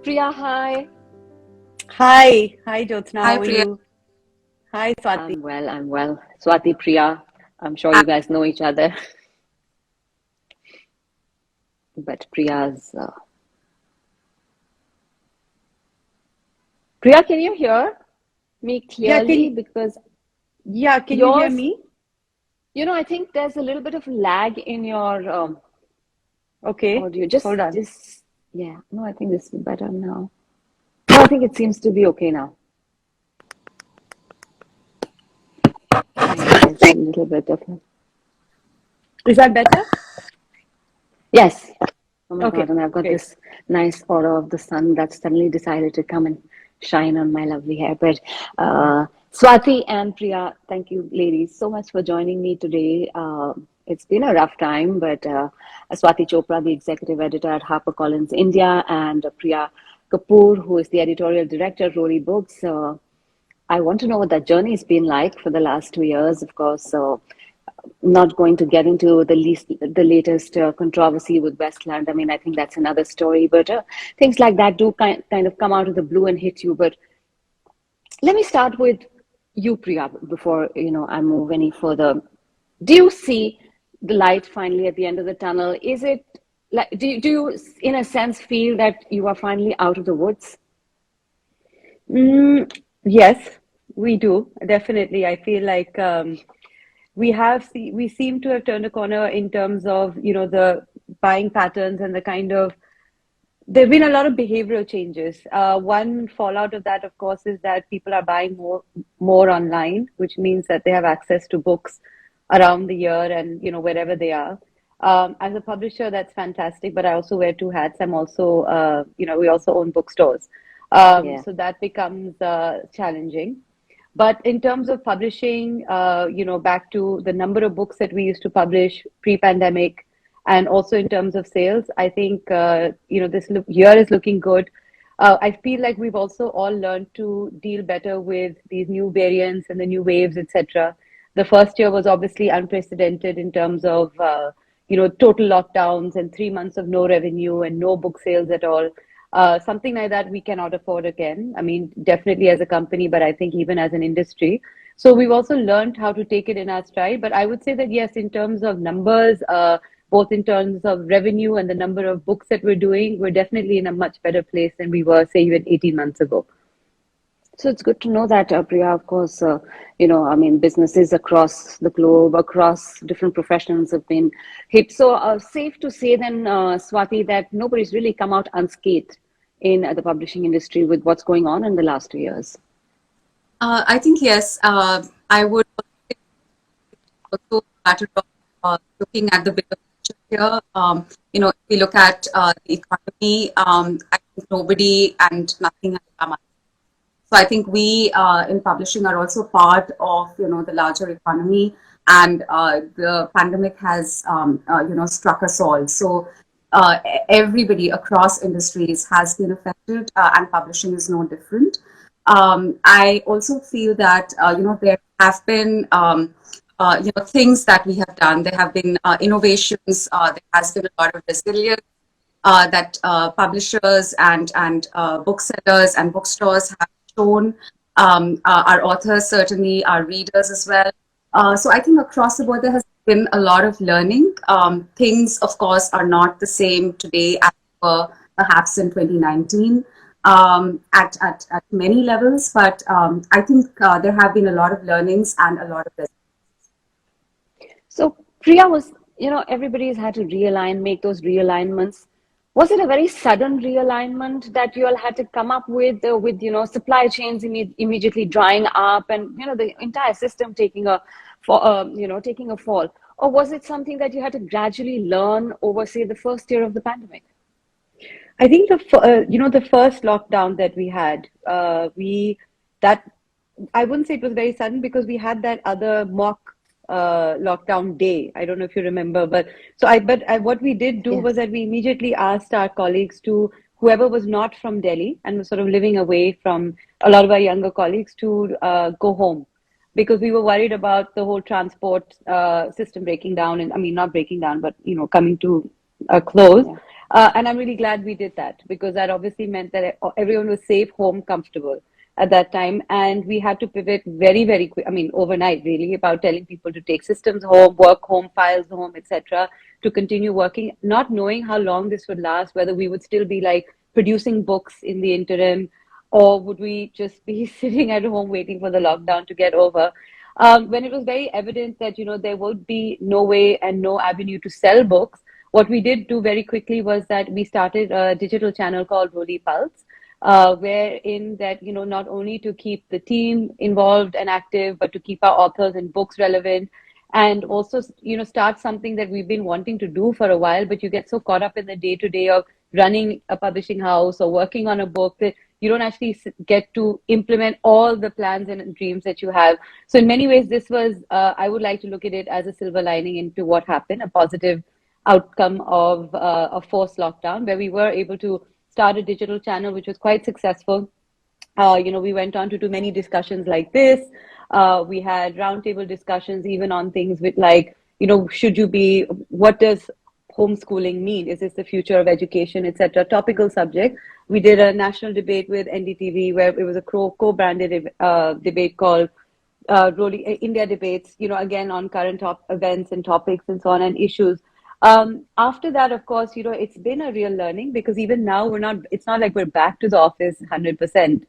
Priya, hi. Hi, Jyotsna. Hi, How are Priya. you? Hi, Swati. I'm well. Swati, Priya, I'm sure you guys know each other, but Priya, can you hear me Yeah, clearly? Because can you hear yours, me? I think there's a little bit of lag in your Okay, audio. hold on. Yeah. No, I think this is better now. No, I think it seems to be okay now. I know there's a little bit of Is that better? yes. Oh my God, Okay, and I've got great. this nice aura of the sun that suddenly decided to come and shine on my lovely hair. But Swati and Priya, thank you, ladies, so much for joining me today. It's been a rough time, but Swati Chopra, the executive editor at HarperCollins India, and Priya Kapoor, who is the editorial director at Roli Books. I want to know what that journey has been like for the last 2 years, of course. So not going to get into the latest controversy with Westland. I mean, I think that's another story. But things like that do kind of come out of the blue and hit you. But let me start with you, Priya, before I move any further. Do you see the light finally at the end of the tunnel? Is it like do you in a sense feel that you are finally out of the woods? Mm, yes, we do. Definitely. I feel like we seem to have turned a corner in terms of, the buying patterns and the kind of there have been a lot of behavioral changes. One fallout of that, of course, is that people are buying more online, which means that they have access to books around the year and wherever they are. As a publisher, that's fantastic, but I also wear two hats. I'm also, we also own bookstores, Yeah. so that becomes challenging. But in terms of publishing, back to the number of books that we used to publish pre-pandemic, and also in terms of sales, I think this year is looking good. I feel like we've also all learned to deal better with these new variants and the new waves, etc. The first year was obviously unprecedented in terms of total lockdowns and 3 months of no revenue and no book sales at all. Something like that we cannot afford again. I mean, definitely as a company, but I think even as an industry. So we've also learned how to take it in our stride. But I would say that yes, in terms of numbers, both in terms of revenue and the number of books that we're doing, we're definitely in a much better place than we were, say, even 18 months ago. So it's good to know that, Priya, of course, I mean, businesses across the globe, across different professions have been hit. So safe to say then, Swati, that nobody's really come out unscathed in the publishing industry with what's going on in the last 2 years. I think yes. I would also matter of looking at the bigger picture here. If we look at the economy, I think nobody and nothing has come up. So I think we in publishing are also part of the larger economy, and the pandemic has struck us all. So everybody across industries has been affected, and publishing is no different. I also feel that there have been things that we have done. There have been innovations. There has been a lot of resilience that publishers and booksellers and bookstores have shown. Our authors, certainly our readers as well. So I think across the board there has been a lot of learning. Things, of course, are not the same today as they were perhaps in 2019 at many levels, but I think there have been a lot of learnings and a lot of lessons. So Priya was, everybody's had to realign, make those realignments. Was it a very sudden realignment that you all had to come up with supply chains immediately drying up and the entire system taking a fall, or was it something that you had to gradually learn over, say, the first year of the pandemic? I think the first lockdown that we had, we that I wouldn't say it was very sudden because we had that other mock lockdown day. I don't know if you remember, but what we did do Yeah. was that we immediately asked our colleagues to whoever was not from Delhi and was sort of living away from a lot of our younger colleagues to go home because we were worried about the whole transport system breaking down, and I mean not breaking down, but coming to a close. Yeah. And I'm really glad we did that, because that obviously meant that everyone was safe, home, comfortable at that time. And we had to pivot very, very quick. I mean, overnight, really, about telling people to take systems home, work home, files home, etc., to continue working, not knowing how long this would last, whether we would still be like producing books in the interim, or would we just be sitting at home waiting for the lockdown to get over. When it was very evident that, there would be no way and no avenue to sell books, what we did do very quickly was that we started a digital channel called Roli, wherein that, not only to keep the team involved and active, but to keep our authors and books relevant, and also, start something that we've been wanting to do for a while, but you get so caught up in the day to day of running a publishing house or working on a book that you don't actually get to implement all the plans and dreams that you have. So in many ways, this was, I would like to look at it as a silver lining into what happened, a positive outcome of a forced lockdown, where we were able to start a digital channel, which was quite successful. We went on to do many discussions like this. We had roundtable discussions even on things with like, what does homeschooling mean? Is this the future of education, etc.? Topical subject. We did a national debate with NDTV where it was a co-branded debate called Roli India debates, again on current events and topics and so on and issues. After that, of course, it's been a real learning, because even now it's not like we're back to the office 100%.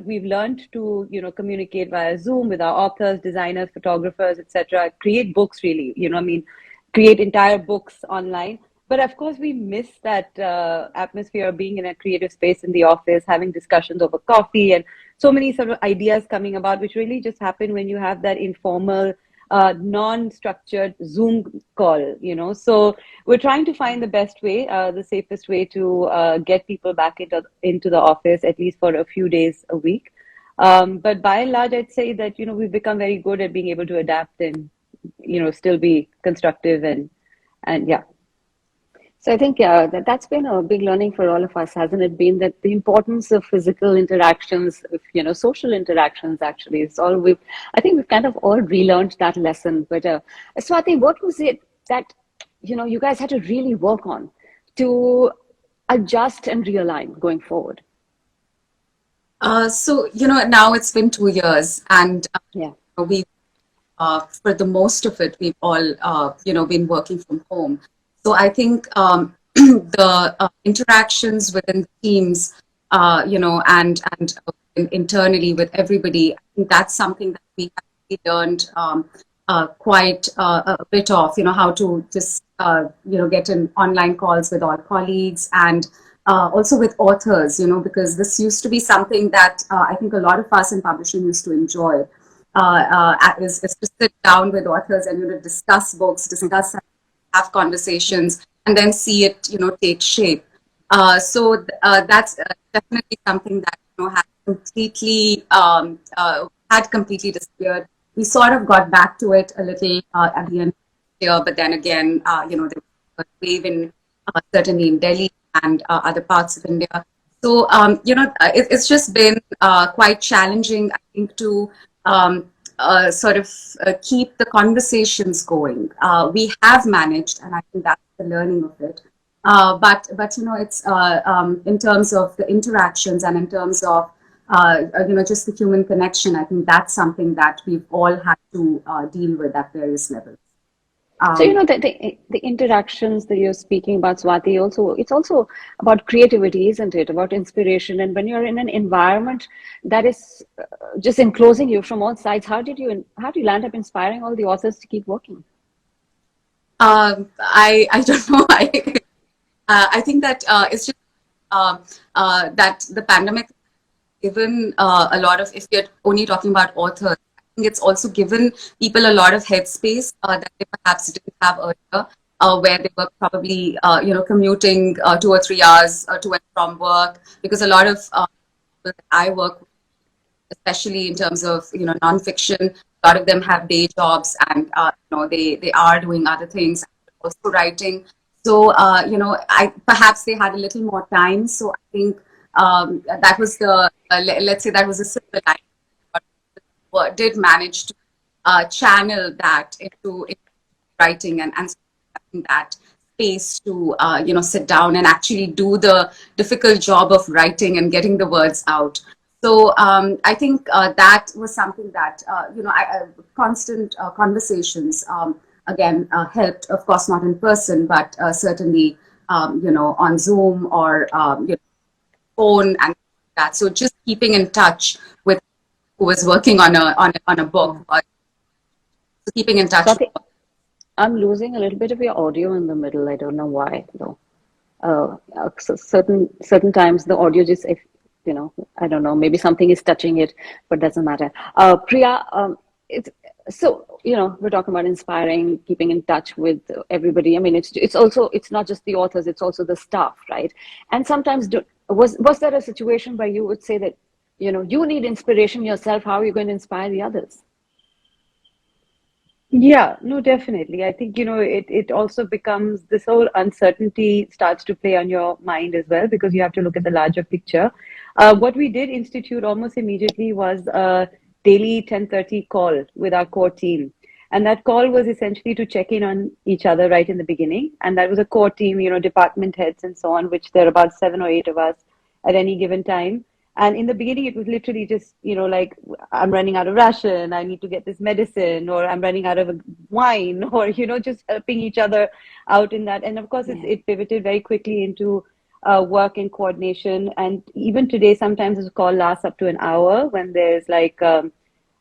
We've learned to, communicate via Zoom with our authors, designers, photographers, etc., create books really, create entire books online. But of course, we miss that atmosphere of being in a creative space in the office, having discussions over coffee, and so many sort of ideas coming about, which really just happen when you have that informal, non-structured Zoom call. So we're trying to find the best way, the safest way to get people back into the office, at least for a few days a week. But by and large, I'd say that, we've become very good at being able to adapt and, still be constructive and yeah. So I think that's been a big learning for all of us, hasn't it been? That the importance of physical interactions, social interactions, actually, is all we've. I think we've kind of all relearned that lesson. But Swati, what was it that you guys had to really work on to adjust and realign going forward? So now it's been 2 years, and Yeah. we, for the most of it, we've all been working from home. So I think the interactions within the teams, and internally with everybody, I think that's something that we have really learned quite a bit of. How to just get in online calls with all colleagues, and also with authors. Because this used to be something that I think a lot of us in publishing used to enjoy. Is to sit down with authors and discuss books, have conversations, and then see it take shape. So that's definitely something that had completely disappeared. We sort of got back to it a little at the end of the year, but then again, there was a wave in certainly in Delhi and other parts of India. So it's just been quite challenging, I think, to sort of keep the conversations going. We have managed, and I think that's the learning of it. But it's in terms of the interactions and in terms of just the human connection. I think that's something that we've all had to deal with at various levels. So the interactions that you're speaking about, Swati, it's also about creativity, isn't it? About inspiration. And when you're in an environment that is just enclosing you from all sides, how do you land up inspiring all the authors to keep working? I don't know. I think that it's just that the pandemic given a lot of, if you're only talking about authors, it's also given people a lot of headspace that they perhaps didn't have earlier, where they were probably, commuting 2 or 3 hours to and from work. Because a lot of people that I work with, especially in terms of, nonfiction, a lot of them have day jobs, and, they are doing other things, also writing. So, perhaps they had a little more time. So I think that was let's say that was a silver line. Did manage to channel that into writing and that. space to, sit down and actually do the difficult job of writing and getting the words out. So I think that was something that, constant conversations, again, helped, of course, not in person, but certainly, on Zoom or phone and that. So just keeping in touch with who was working on a book, so keeping in touch. Swati, I'm losing a little bit of your audio in the middle. I don't know why though. So certain times the audio just, if I don't know, maybe something is touching it, but doesn't matter. Priya, it's so we're talking about inspiring, keeping in touch with everybody. I mean, it's also, it's not just the authors, it's also the staff, right? And sometimes was there a situation where you would say that you need inspiration yourself? How are you going to inspire the others? Yeah, no, definitely. I think, it also becomes, this whole uncertainty starts to play on your mind as well, because you have to look at the larger picture. What we did institute almost immediately was a daily 10:30 call with our core team. And that call was essentially to check in on each other right in the beginning. And that was a core team, department heads and so on, which there are about 7 or 8 of us at any given time. And in the beginning, it was literally just, like, I'm running out of ration, I need to get this medicine, or I'm running out of wine, or, just helping each other out in that. And of course, it pivoted very quickly into work and coordination. And even today, sometimes this call lasts up to an hour when there's like,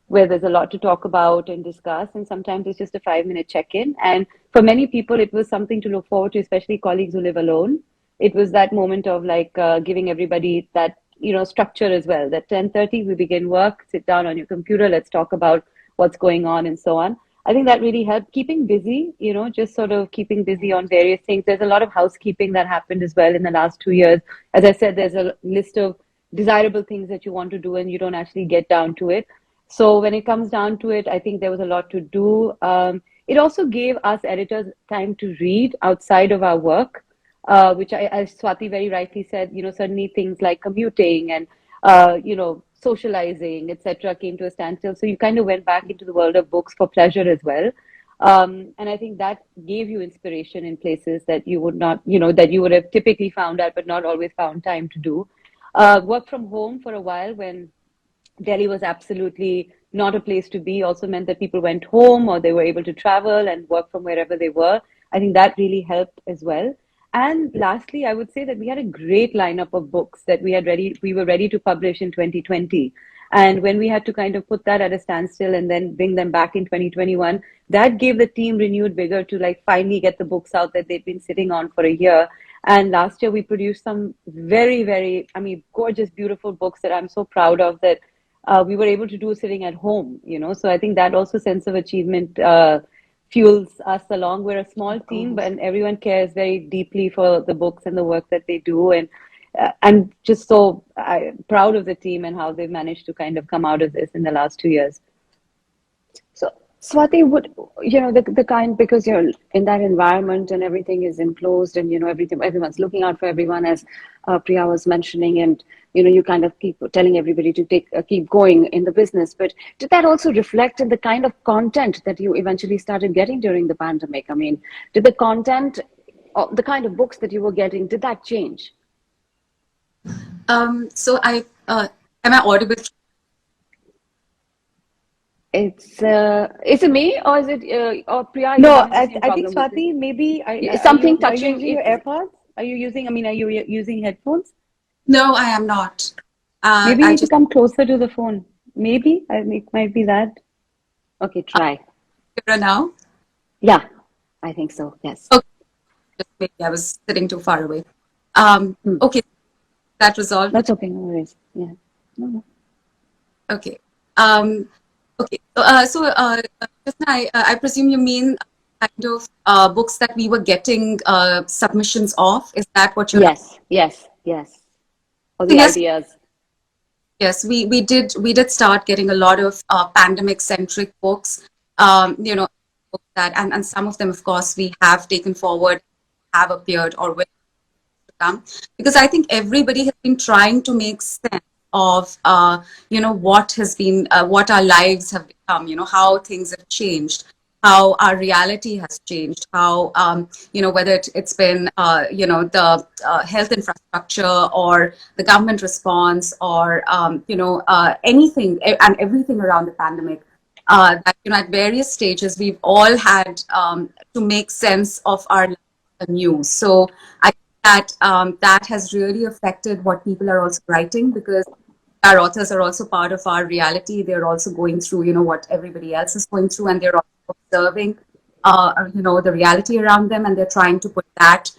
where there's a lot to talk about and discuss. And sometimes it's just a 5-minute check-in. And for many people, it was something to look forward to, especially colleagues who live alone. It was that moment of like giving everybody that structure as well. That 10:30 we begin work, sit down on your computer, let's talk about what's going on and so on. I think that really helped keeping busy, just sort of keeping busy on various things. There's a lot of housekeeping that happened as well in the last 2 years. As I said, there's a list of desirable things that you want to do and you don't actually get down to it. So when it comes down to it, I think there was a lot to do. It also gave us editors time to read outside of our work, which as Swati very rightly said, suddenly things like commuting and, socializing, etc., came to a standstill. So you kind of went back into the world of books for pleasure as well. And I think that gave you inspiration in places that you would not, that you would have typically found out, but not always found time to do. Work from home for a while when Delhi was absolutely not a place to be also meant that people went home or they were able to travel and work from wherever they were. I think that really helped as well. And lastly, I would say that we had a great lineup of books that we were ready to publish in 2020. And when we had to kind of put that at a standstill and then bring them back in 2021, that gave the team renewed vigor to like finally get the books out that they'd been sitting on for a year. And last year we produced some very, very, gorgeous, beautiful books that I'm so proud of that we were able to do sitting at home, So I think that also sense of achievement fuels us along. We're a small team, but everyone cares very deeply for the books and the work that they do. And I'm just so proud of the team and how they've managed to kind of come out of this in the last 2 years. So, Swati, would the kind, because you're in that environment and everything is enclosed and everyone's looking out for everyone, as Priya was mentioning, and you kind of keep telling everybody to keep going in the business. But did that also reflect in the kind of content that you eventually started getting during the pandemic? I mean, did the content, the kind of books that you were getting, did that change? So am I audible? Is it me or is it or Priya? No, I think Swati, maybe something are you touching. using your AirPods? Are you using headphones? No, I am not. Maybe you need to come closer to the phone. Maybe it might be that. Okay, try. Clearer now? Yeah, I think so. Yes. Okay. Maybe I was sitting too far away. Okay, that resolved. That's okay. No worries. Yeah. No. Okay. Okay. So just now, I presume you mean kind of books that we were getting submissions of. Is that what you're? Yes. Or the ideas. Yes, we did start getting a lot of pandemic centric books. That and some of them, of course, we have taken forward, have appeared or will come, because I think everybody has been trying to make sense of what has been what our lives have become, how things have changed, how our reality has changed, how, whether it's been, the health infrastructure or the government response or, anything and everything around the pandemic. That, at various stages, we've all had to make sense of our lives anew. So I think that that has really affected what people are also writing, because our authors are also part of our reality. They're also going through, what everybody else is going through, and they're also observing, the reality around them, and they're trying to put that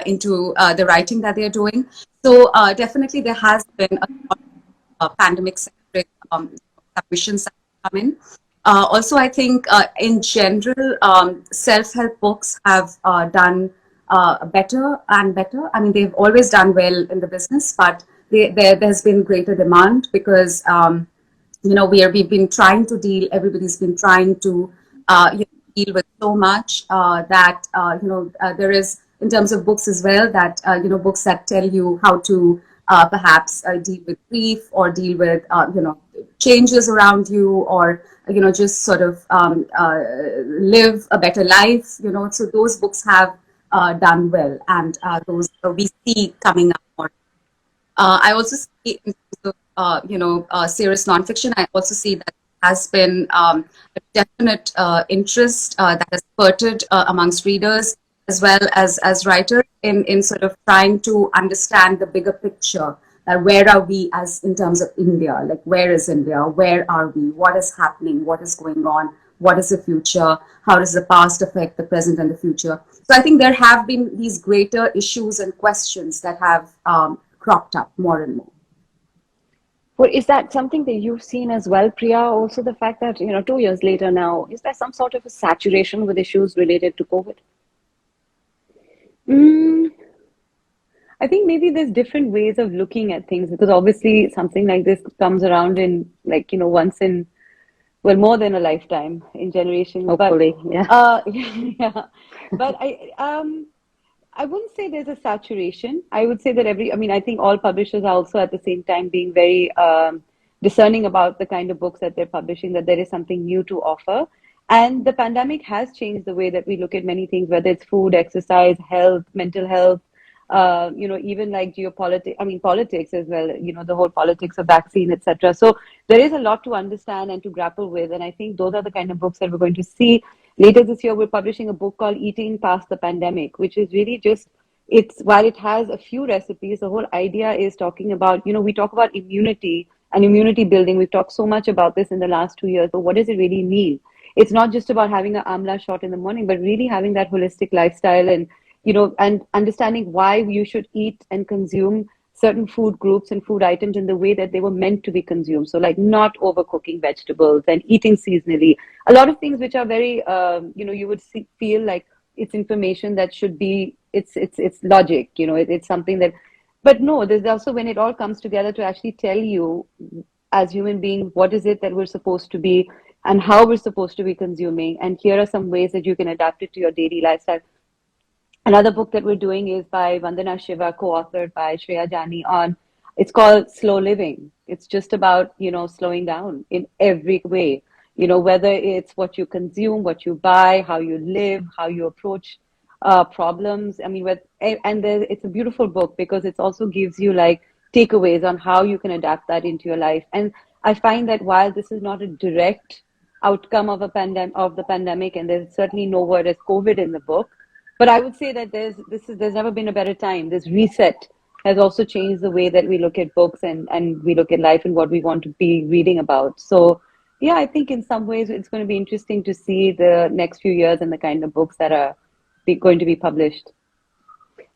into the writing that they're doing. So definitely there has been a lot of pandemic-centric submissions that come in. Also, I think in general, self-help books have done better and better. I mean, they've always done well in the business, but there's been greater demand because we've been trying to deal. Everybody's been trying to deal with so much that there is, in terms of books as well, that books that tell you how to perhaps deal with grief, or deal with changes around you, or just sort of live a better life. So those books have done well, and those we see coming up more. I also see, in terms of serious nonfiction, I also see that has been a definite interest that has spurted amongst readers as well as writers in sort of trying to understand the bigger picture. Where are we as in terms of India? Like, where is India? Where are we? What is happening? What is going on? What is the future? How does the past affect the present and the future? So I think there have been these greater issues and questions that have cropped up more and more. Well, is that something that you've seen as well, Priya? Also, the fact that 2 years later now, is there some sort of a saturation with issues related to COVID? Mm, I think maybe there's different ways of looking at things, because obviously something like this comes around in, like, once in, well, more than a lifetime, in generations. Hopefully, yeah. Yeah. But I wouldn't say there's a saturation. I would say that I think all publishers are also at the same time being very discerning about the kind of books that they're publishing, that there is something new to offer. And the pandemic has changed the way that we look at many things, whether it's food, exercise, health, mental health, even like geopolitics, politics as well, the whole politics of vaccine, etc. So there is a lot to understand and to grapple with. And I think those are the kind of books that we're going to see. Later this year, we're publishing a book called Eating Past the Pandemic, which is really just, while it has a few recipes, the whole idea is talking about, we talk about immunity and immunity building. We've talked so much about this in the last 2 years, but what does it really mean? It's not just about having an amla shot in the morning, but really having that holistic lifestyle, and understanding why you should eat and consume certain food groups and food items in the way that they were meant to be consumed. So, like, not overcooking vegetables and eating seasonally. A lot of things which are very, you would feel like it's information that should be, it's logic, it's something that, but no, there's also, when it all comes together, to actually tell you as human beings, what is it that we're supposed to be and how we're supposed to be consuming. And here are some ways that you can adapt it to your daily lifestyle. Another book that we're doing is by Vandana Shiva, co-authored by Shreya Jani, it's called Slow Living. It's just about, slowing down in every way, whether it's what you consume, what you buy, how you live, how you approach problems. It's a beautiful book because it also gives you like takeaways on how you can adapt that into your life. And I find that while this is not a direct outcome of the pandemic, and there's certainly no word as COVID in the book, but I would say that there's never been a better time. This reset has also changed the way that we look at books and we look at life and what we want to be reading about. So yeah, I think in some ways it's going to be interesting to see the next few years and the kind of books that are going to be published.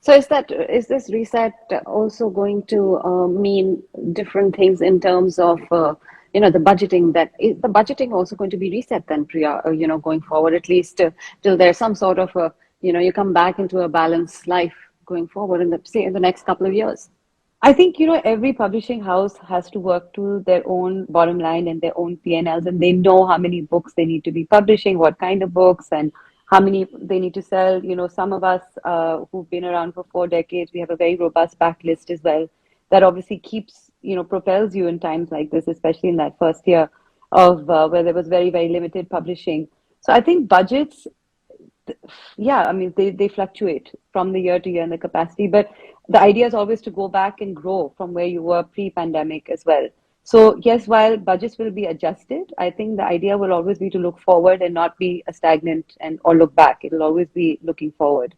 So is this reset also going to mean different things in terms of the budgeting? That is the budgeting also going to be reset then, Priya? Going forward, at least till there's some sort of you come back into a balanced life going forward in the next couple of years. I think, every publishing house has to work to their own bottom line and their own P&Ls, and they know how many books they need to be publishing, what kind of books, and how many they need to sell. Some of us who've been around for 4 decades, we have a very robust backlist as well that obviously keeps, propels you in times like this, especially in that first year of where there was very, very limited publishing. So I think budgets, yeah, I mean, they fluctuate from the year to year in the capacity, but the idea is always to go back and grow from where you were pre-pandemic as well. So yes, while budgets will be adjusted, I think the idea will always be to look forward and not be a stagnant and or look back. It'll always be looking forward.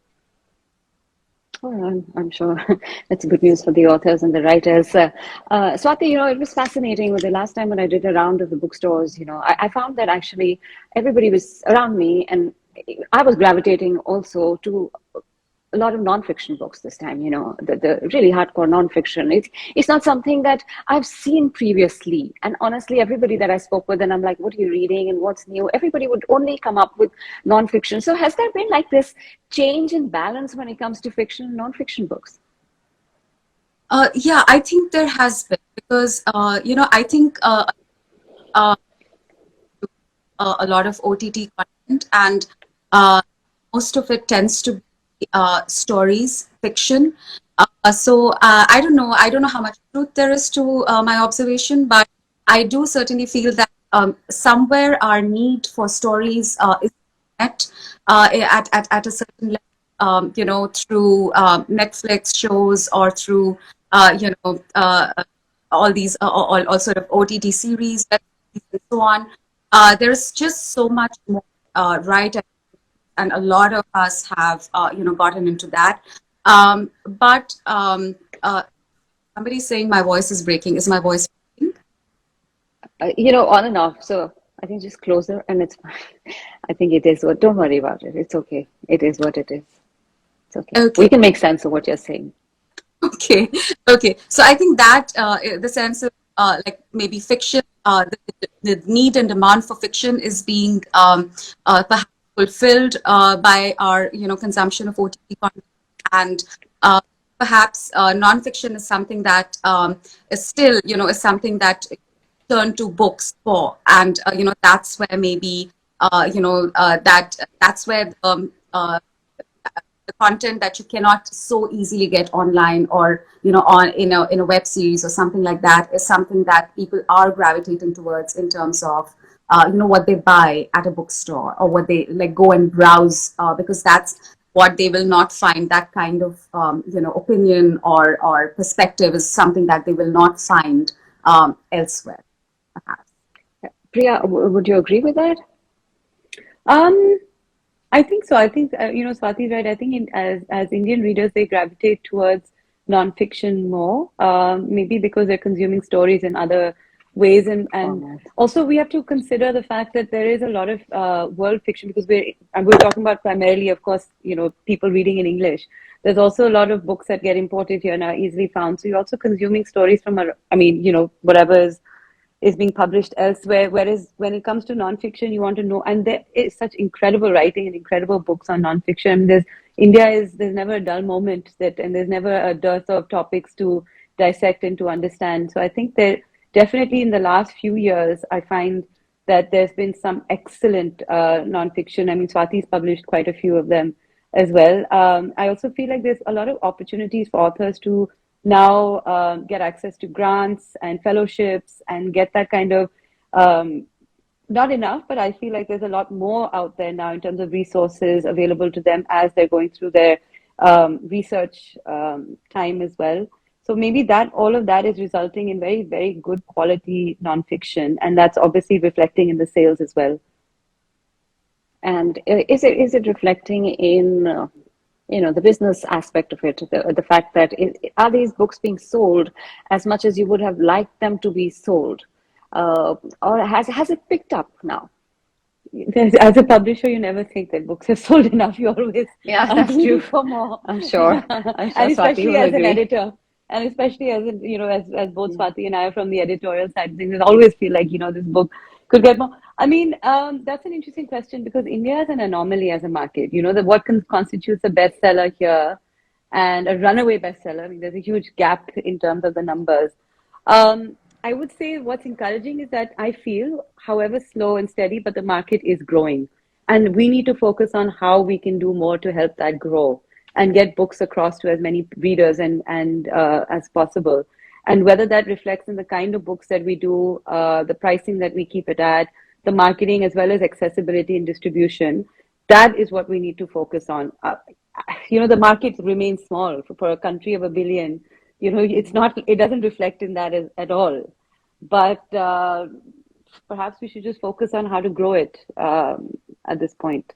Oh, I'm sure that's good news for the authors and the writers. Swati, it was fascinating. With the last time when I did a round of the bookstores, I found that actually everybody was around me, and I was gravitating also to a lot of nonfiction books this time, the really hardcore nonfiction. It's not something that I've seen previously. And honestly, everybody that I spoke with, and I'm like, what are you reading and what's new? Everybody would only come up with nonfiction. So has there been like this change in balance when it comes to fiction and nonfiction books? Yeah, I think there has been, because, I think a lot of OTT content, and most of it tends to be stories, fiction. I don't know how much truth there is to my observation, but I do certainly feel that somewhere our need for stories is met at a certain level, through Netflix shows, or through all these all sort of OTT series, web series, and so on. There's just so much more, right? And a lot of us have, gotten into that. But somebody's saying my voice is breaking. Is my voice breaking? On and off. So I think just closer and it's fine. I think it is what, don't worry about it. It's okay. It is what it is. It's okay. Okay. We can make sense of what you're saying. Okay. Okay. So I think that the sense of like maybe fiction, the need and demand for fiction is being perhaps fulfilled by our consumption of OTT content, and perhaps nonfiction is something that is still is something that turn to books for, and that's where maybe that's where the content that you cannot so easily get online, or on in a web series or something like that, is something that people are gravitating towards in terms of what they buy at a bookstore, or what they like go and browse, because that's what they will not find. That kind of opinion or perspective is something that they will not find elsewhere, perhaps. Priya, would you agree with that? I think so. I think Swati's right. I think as Indian readers, they gravitate towards nonfiction more, maybe because they're consuming stories in other ways, and also we have to consider the fact that there is a lot of world fiction, because we're talking about primarily, of course, people reading in English. There's also a lot of books that get imported here and are easily found. So you're also consuming stories from whatever is being published elsewhere. Whereas when it comes to nonfiction, you want to know, and there is such incredible writing and incredible books on nonfiction. There's never a dull moment, and there's never a dearth of topics to dissect and to understand. So I think that definitely in the last few years, I find that there's been some excellent nonfiction. I mean, Swati's published quite a few of them as well. I also feel like there's a lot of opportunities for authors to now get access to grants and fellowships and get that kind of, not enough, but I feel like there's a lot more out there now in terms of resources available to them as they're going through their research time as well. So maybe all of that is resulting in very, very good quality nonfiction, and that's obviously reflecting in the sales as well. And is it reflecting in the business aspect of it, the fact that are these books being sold as much as you would have liked them to be sold, or has it picked up now? As a publisher, you never think that books have sold enough. You always that's true. For more. I'm sure. And especially as an editor, and especially as as both Swati and I are from the editorial side of things, I always feel like this book could get more. I mean, that's an interesting question, because India is an anomaly as a market. What constitutes a bestseller here and a runaway bestseller. I mean, there's a huge gap in terms of the numbers. I would say what's encouraging is that I feel, however slow and steady, but the market is growing. And we need to focus on how we can do more to help that grow and get books across to as many readers and as possible. And whether that reflects in the kind of books that we do, the pricing that we keep it at, the marketing as well as accessibility and distribution, that is what we need to focus on. The market remains small for a country of 1 billion. It doesn't reflect in that at all. But perhaps we should just focus on how to grow it at this point.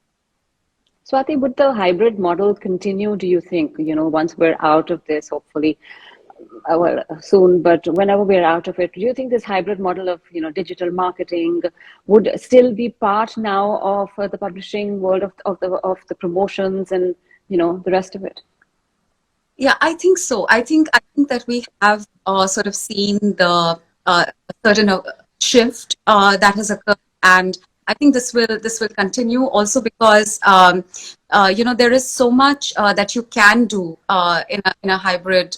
Swati, would the hybrid model continue, do you think, once we're out of this, hopefully, well, soon, but whenever we're out of it, do you think this hybrid model of, digital marketing would still be part now of the publishing world of the promotions and, the rest of it? Yeah, I think so. I think that we have sort of seen the certain shift that has occurred, and I think this will continue also because there is so much that you can do in a hybrid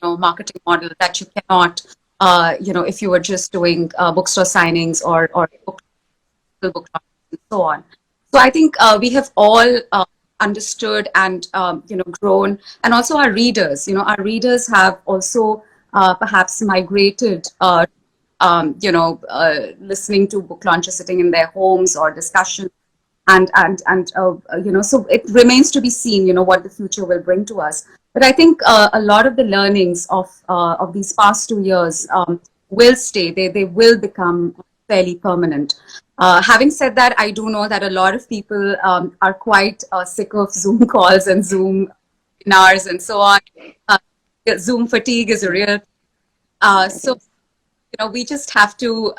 marketing model that you cannot if you were just doing bookstore signings or book launches and so on. So I think we have all understood and grown, and also our readers have also perhaps migrated listening to book launches sitting in their homes or discussions, and so it remains to be seen what the future will bring to us. But I think a lot of the learnings of these past 2 years will stay. They will become fairly permanent. Having said that, I do know that a lot of people are quite sick of Zoom calls and Zoom webinars and so on. Zoom fatigue is a real. So we just have to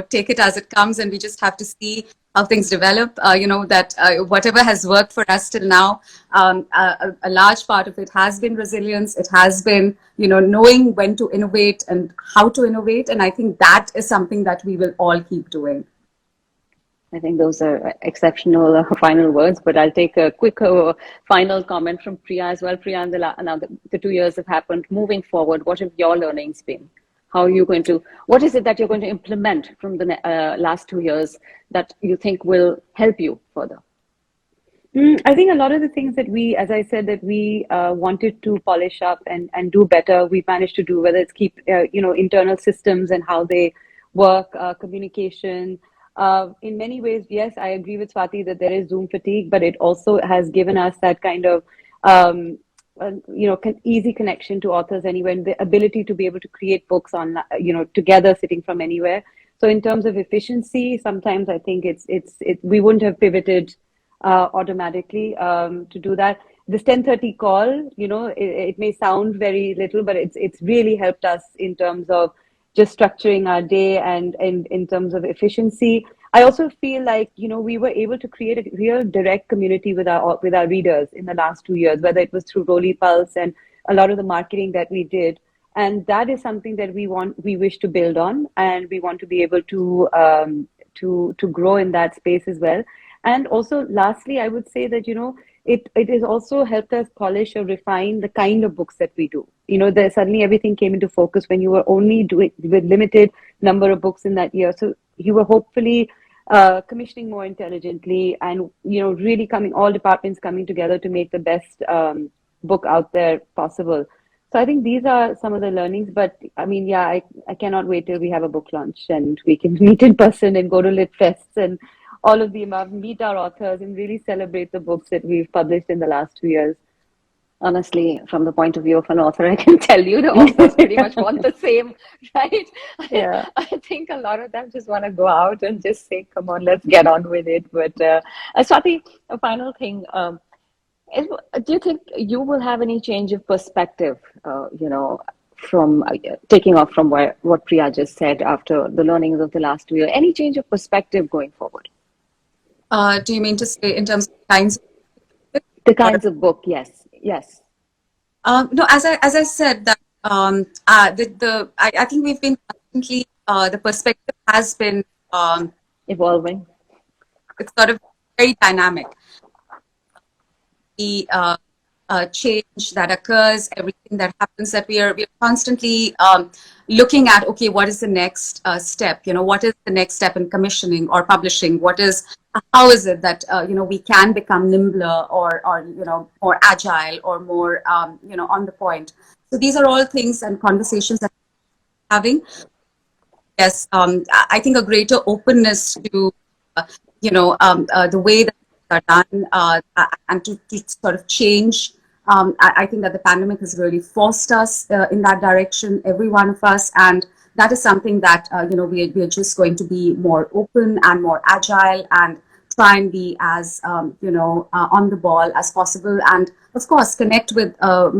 take it as it comes, and we just have to see how things develop. That whatever has worked for us till now, a large part of it has been resilience. It has been knowing when to innovate and how to innovate, and I think that is something that we will all keep doing. I think those are exceptional final words, but I'll take a quick final comment from Priya as well. Priya, now the 2 years have happened. Moving forward, what have your learnings been? How are you what is it that you're going to implement from the last 2 years that you think will help you further? I think a lot of the things that as I said, that we wanted to polish up and do better, we managed to do, whether it's keep, internal systems and how they work, communication. In many ways, yes, I agree with Swati that there is Zoom fatigue, but it also has given us that kind of, easy connection to authors anywhere, and the ability to be able to create books on, together, sitting from anywhere. So in terms of efficiency, sometimes I think we wouldn't have pivoted automatically to do that. This 10:30 call, it may sound very little, but it's really helped us in terms of just structuring our day and in terms of efficiency. I also feel like, we were able to create a real direct community with our readers in the last 2 years, whether it was through Roli Pulse and a lot of the marketing that we did. And that is something that we wish to build on, and we want to be able to grow in that space as well. And also, lastly, I would say that, it has also helped us polish or refine the kind of books that we do. Suddenly everything came into focus when you were only doing with limited number of books in that year. So you were hopefully commissioning more intelligently, and really all departments coming together to make the best book out there possible. So I think these are some of the learnings. But I mean, yeah, I cannot wait till we have a book launch and we can meet in person and go to Lit Fests and all of the above, meet our authors and really celebrate the books that we've published in the last 2 years. Honestly, from the point of view of an author, I can tell you the authors pretty much want the same, right? Yeah. I think a lot of them just want to go out and just say, come on, let's get on with it. But Swati, a final thing. Do you think you will have any change of perspective, from taking off from what Priya just said after the learnings of the last 2 years? Any change of perspective going forward? Do you mean to say in terms of kinds of the kinds of book? Yes. No, as I said that I think we've been constantly the perspective has been evolving. It's sort of very dynamic. The change that occurs, everything that happens, that we are constantly looking at, okay, what is the next step? What is the next step in commissioning or publishing? How is it that we can become nimbler or more agile or more on the point? So these are all things and conversations that we're having. yes, I think a greater openness to, the way that things are done, and to sort of change. I think that the pandemic has really forced us in that direction, every one of us, and that is something that we are just going to be more open and more agile and try and be as on the ball as possible, and of course connect with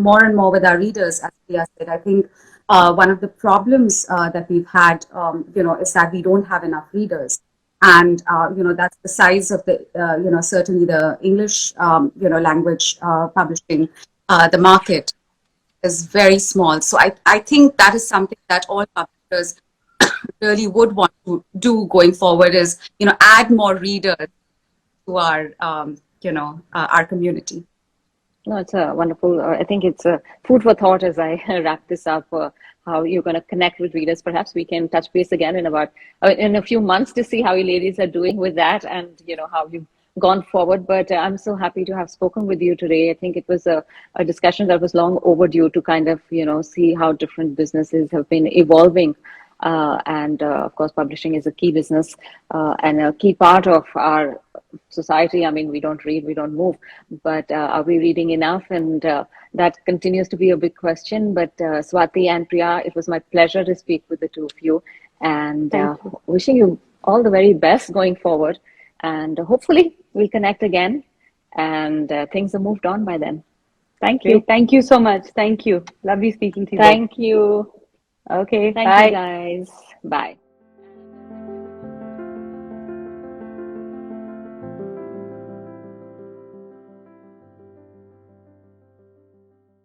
more and more with our readers. As Priya said, I think one of the problems that we've had, is that we don't have enough readers, and that's the size of the certainly the English language publishing, the market is very small. So I think that is something that all publishers really would want to do going forward, is add more readers to our community. No, it's a wonderful, I think it's a food for thought as I wrap this up. How you're going to connect with readers. Perhaps we can touch base again in a few months to see how you ladies are doing with that, and how you've gone forward. But I'm so happy to have spoken with you today. I think it was a discussion that was long overdue to kind of see how different businesses have been evolving. And of course, publishing is a key business and a key part of our society. I mean, we don't read, we don't move, but are we reading enough? And that continues to be a big question. But Swati and Priya, it was my pleasure to speak with the two of you, and wishing you all the very best going forward. And hopefully we'll connect again, and things are moved on by then. Thank you. Great. Thank you so much. Thank you. Lovely speaking to you. Thank you. Okay. Thank bye. you, guys. Bye.